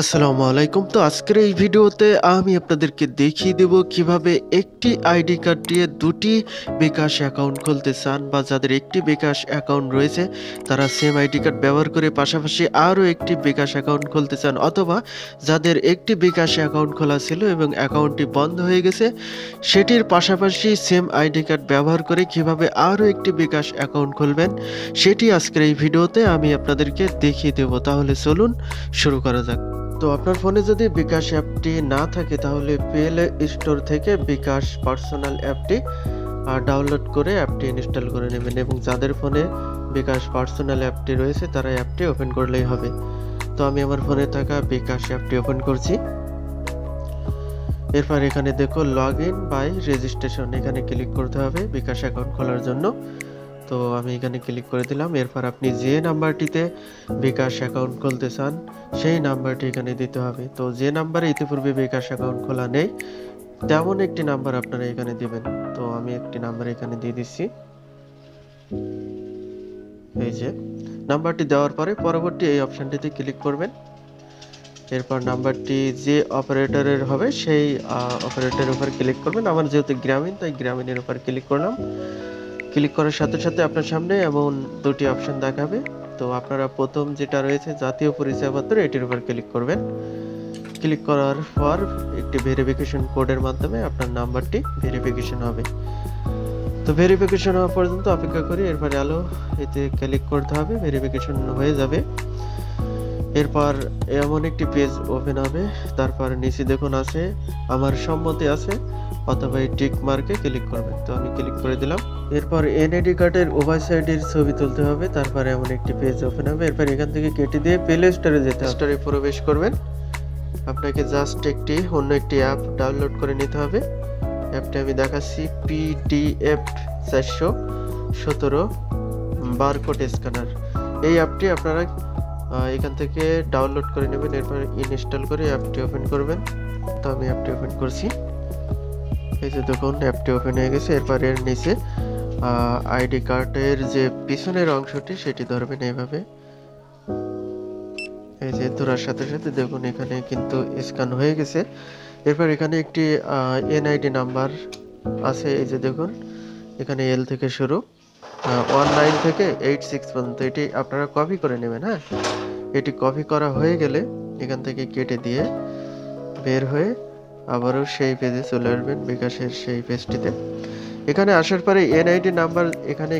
আসসালামু আলাইকুম। তো আজকের এই ভিডিওতে আমি আপনাদেরকে দেখিয়ে দেব কিভাবে একটি আইডি কার্ড দিয়ে দুটি বিকাশ অ্যাকাউন্ট খুলতে চান, বা যাদের একটি বিকাশ অ্যাকাউন্ট রয়েছে তারা সেম আইডি কার্ড ব্যবহার করে পাশাপাশি আরও একটি বিকাশ অ্যাকাউন্ট খুলতে চান, অথবা যাদের একটি বিকাশ অ্যাকাউন্ট খোলা ছিল এবং অ্যাকাউন্টটি বন্ধ হয়ে গেছে, সেটির পাশাপাশি সেম আইডি কার্ড ব্যবহার করে কিভাবে আরও একটি বিকাশ অ্যাকাউন্ট খুলবেন সেটি আজকের এই ভিডিওতে আমি আপনাদেরকে দেখিয়ে দেব। তাহলে চলুন শুরু করা যাক। তো আপনার ফোনে যদি বিকাশ অ্যাপটি না থাকে তাহলে প্লে স্টোর থেকে বিকাশ পার্সোনাল অ্যাপটি ডাউনলোড করে অ্যাপটি ইনস্টল করে নেবেন, এবং যাদের ফোনে বিকাশ পার্সোনাল অ্যাপটি রয়েছে তারা অ্যাপটি ওপেন করলেই হবে। তো আমি আমার ফোনে থাকা বিকাশ অ্যাপটি ওপেন করছি। এরপর এখানে দেখো লগ ইন বাই রেজিস্ট্রেশন, এখানে ক্লিক করতে হবে বিকাশ অ্যাকাউন্ট খোলার জন্য। তো আমি এখানে ক্লিক করে দিলাম। এরপর আপনি যে নাম্বারটিতে বিকাশ অ্যাকাউন্ট খুলতে চান সেই নাম্বারটি এখানে দিতে হবে। তো যে নাম্বারে ইতিপূর্বে বিকাশ অ্যাকাউন্ট খোলা নেই তেমন একটি নাম্বার আপনারা এখানে দিবেন। তো আমি একটি নাম্বার এখানে দিয়ে দিচ্ছি। এই যে নাম্বারটি দেওয়ার পরে পরবর্তী এই অপশনটিতে ক্লিক করবেন। এরপর নাম্বারটি যে অপারেটরের হবে সেই অপারেটরের উপর ক্লিক করবেন। আমার যেহেতু গ্রামীণ তাই গ্রামীণের উপর ক্লিক করলাম। ক্লিক করার সাথে সাথে আপনার সামনে এমন দুটি অপশন দেখাবে। তো আপনারা প্রথম যেটা রয়েছে জাতীয় পরিচয়পত্র, এটির উপর ক্লিক করবেন। ক্লিক করার পর একটি ভেরিফিকেশন কোডের মাধ্যমে আপনার নাম্বারটি ভেরিফিকেশন হবে। তো ভেরিফিকেশন হওয়া পর্যন্ত অপেক্ষা করি। এরপরে এতে ক্লিক করতে হবে, ভেরিফিকেশন হয়ে যাবে। এরপর এমন একটি পেজ ওপেন হবে। তারপর নিচে দেখুন আছে আমার সম্মতি আছে, অথবা এই টিক মার্কে ক্লিক করবেন। তো আমি ক্লিক করে দিলাম। এরপর এনআইডি কার্ডের উভয় সাইডের ছবি তুলতে হবে। তারপর এমন একটি পেজ ওপেন হবে। এরপর এখান থেকে কেটে দিয়ে প্লে স্টোরে যেতে হবে। স্টোরে প্রবেশ করবেন। আপনাকে জাস্ট অন্য একটি অ্যাপ ডাউনলোড করে নিতে হবে। অ্যাপটি আমি দেখাচ্ছি, PDF 417 বারকোড স্ক্যানার। এই অ্যাপটি আপনারা এখান থেকে ডাউনলোড করে নেবেন। এরপর ইনস্টল করে অ্যাপটি ওপেন করবেন। তো আমি অ্যাপটি ওপেন করছি। এই যে দেখুন অ্যাপটি ওপেন হয়ে গেছে। এরপর এর নিচে আইডি কার্ডের যে পিছনের অংশটি সেটি ধরবেন এইভাবে। এই যে ধরার সাথে সাথে দেখুন এখানে কিন্তু স্ক্যান হয়ে গেছে। এরপর এখানে একটি এনআইডি নাম্বার আছে। এই যে দেখুন এখানে এল থেকে শুরু, 19 থেকে 86 পর্যন্ত। এটি আপনারা কপি করে নেবেন। হ্যাঁ, এটি কপি করা হয়ে গেলে এখান থেকে কেটে দিয়ে বের হয়ে আবারও সেই পেজে চলে আসবেন, বিকাশের সেই পেজটিতে। এখানে আসার পরে এনআইডি নাম্বার এখানে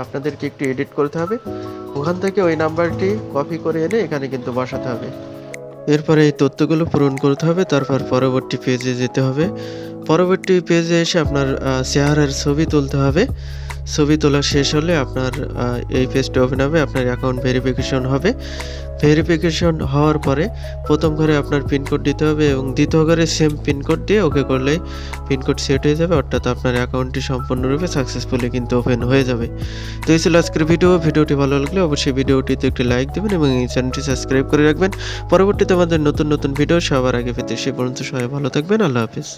আপনাদেরকে একটু এডিট করতে হবে। ওখান থেকে ওই নাম্বারটি কপি করে এনে এখানে কিন্তু বসাতে হবে। এরপরে এই তথ্যগুলো পূরণ করতে হবে। তারপর পরবর্তী পেজে যেতে হবে। পরবর্তী পেজে এসে আপনার চেহারার ছবি তুলতে হবে। ছবি তোলা শেষ হলে আপনার এই পেজটি ওপেন হবে, আপনার অ্যাকাউন্ট ভেরিফিকেশন হবে। ভেরিফিকেশন হওয়ার পরে প্রথম ঘরে আপনার পিনকোড দিতে হবে, এবং দ্বিতীয় ঘরে সেম পিনকোড দিয়ে ওকে করলেই পিনকোড সেট হয়ে যাবে, অর্থাৎ আপনার অ্যাকাউন্টটি সম্পূর্ণরূপে সাকসেসফুলি কিন্তু ওপেন হয়ে যাবে। তো এই ছিল আজকের ভিডিওটি ভালো লাগলে অবশ্যই ভিডিওটিতে একটি লাইক দেবেন এবং এই চ্যানেলটি সাবস্ক্রাইব করে রাখবেন। পরবর্তীতে আমাদের নতুন ভিডিও সবার আগে পেতে সে পর্যন্ত সবাই ভালো থাকবেন। আল্লাহ হাফিজ।